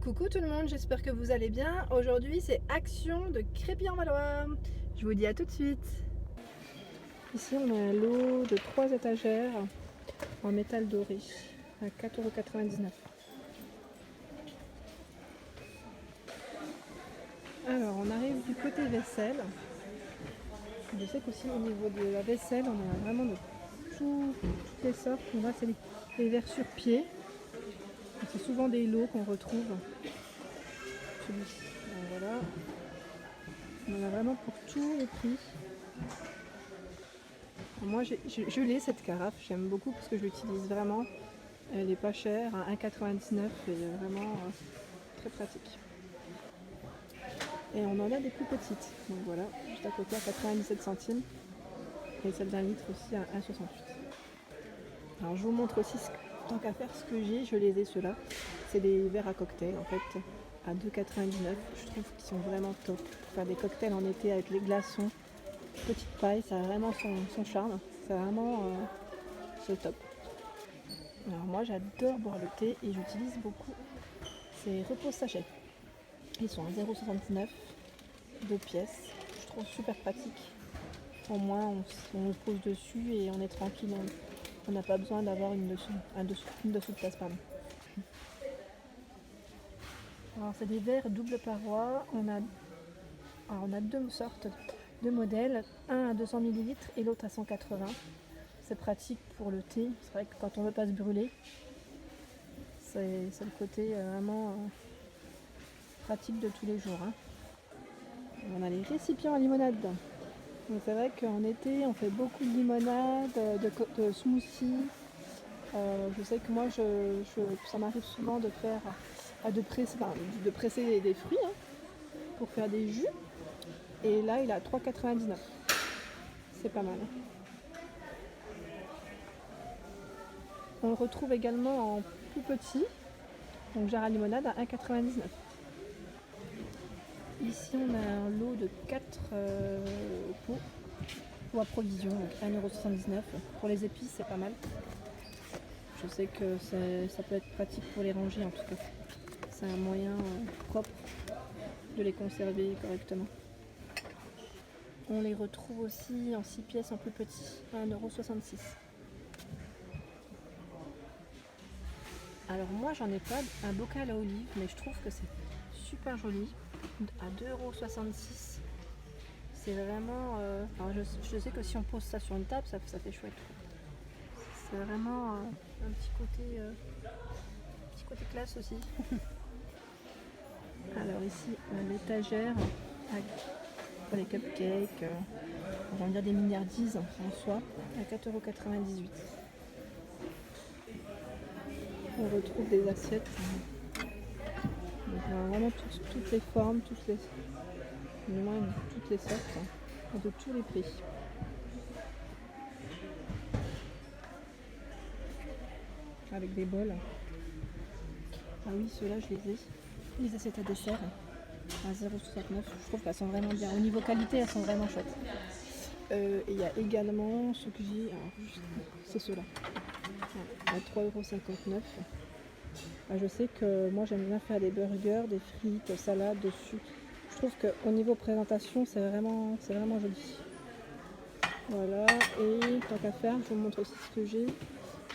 Coucou tout le monde, j'espère que vous allez bien. Aujourd'hui c'est action de Crépy-en-Valois. Je vous dis à tout de suite. Ici on a un lot de 3 étagères en métal doré à 4,99 €. Alors on arrive du côté vaisselle. Je sais qu'aussi au niveau de la vaisselle on a vraiment de toutes les sortes. On voit c'est les verres sur pied. C'est souvent des lots qu'on retrouve. Celui-ci, voilà. On en a vraiment pour tous les prix. Moi je l'ai cette carafe, j'aime beaucoup parce que je l'utilise vraiment. Elle est pas chère, à 1,99 € et vraiment très pratique. Et on en a des plus petites. Donc voilà, juste à côté à 97 centimes. Et celle d'un litre aussi à 1,68 €. Alors je vous montre aussi, tant qu'à faire, ce que j'ai, je les ai ceux-là. C'est des verres à cocktail en fait, à 2,99 €. Je trouve qu'ils sont vraiment top. Pour faire des cocktails en été avec les glaçons, petite paille, ça a vraiment son charme. C'est vraiment c'est top. Alors moi j'adore boire le thé et j'utilise beaucoup ces repose sachets. Ils sont à 0,69 €, 2 pièces. Je trouve super pratique. Au moins on le pose dessus et on est tranquille. On n'a pas besoin d'avoir une dessous de tasse. Pardon. Alors c'est des verres double paroi. On a deux sortes de modèles, un à 200 ml et l'autre à 180. C'est pratique pour le thé. C'est vrai que quand on ne veut pas se brûler, c'est le côté vraiment pratique de tous les jours. Hein. On a les récipients à limonade. Donc c'est vrai qu'en été, on fait beaucoup de limonade, de smoothie. Je sais que moi, ça m'arrive souvent de faire, de presser des fruits hein, pour faire des jus. Et là, il est à 3,99 €. C'est pas mal. On le retrouve également en plus petit, donc jarre à limonade à 1,99 €. Ici, on a un lot de 4 pots à provision, donc 1,79 €. Pour les épices, c'est pas mal. Je sais que ça peut être pratique pour les ranger en tout cas. C'est un moyen propre de les conserver correctement. On les retrouve aussi en 6 pièces en plus petit, à 1,66 €. Alors moi j'en ai pas un bocal à olive, mais je trouve que c'est super joli. À 2,66 €. C'est vraiment... je sais que si on pose ça sur une table, ça fait chouette. C'est vraiment un petit côté classe aussi. Alors ici, l'étagère pour les cupcakes, on va dire des milliardises en soi, à 4,98 €. On retrouve des assiettes. Donc on a vraiment toutes les formes, toutes les sortes, et de tous les prix. Avec des bols. Ah oui, ceux-là je les ai. Les assiettes à dessert à 0,69 €. Je trouve qu'elles sont vraiment bien. Au niveau qualité, elles sont vraiment chouettes. Et il y a également ce que j'ai, c'est ceux-là, à 3,59 €. Je sais que moi j'aime bien faire des burgers, des frites, salades dessus. Je trouve qu'au niveau présentation, c'est vraiment joli. Voilà, et tant qu'à faire, je vous montre aussi ce que j'ai.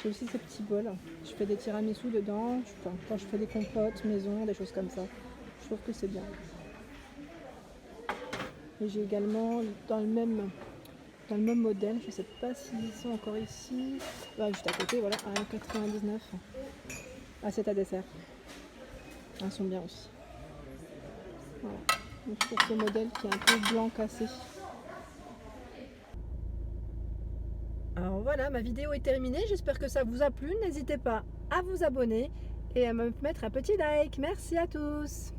J'ai aussi ces petits bols. Je fais des tiramisu dedans, quand je fais des compotes maison, des choses comme ça. Je trouve que c'est bien. Et j'ai également dans le même modèle, je ne sais pas s'ils sont encore ici, juste à côté, voilà, à 1,99 €. Assiette à dessert. Elles sont bien aussi. Voilà. Donc pour ce modèle qui est un peu blanc cassé. Alors voilà, ma vidéo est terminée, j'espère que ça vous a plu. N'hésitez pas à vous abonner et à me mettre un petit like. Merci à tous.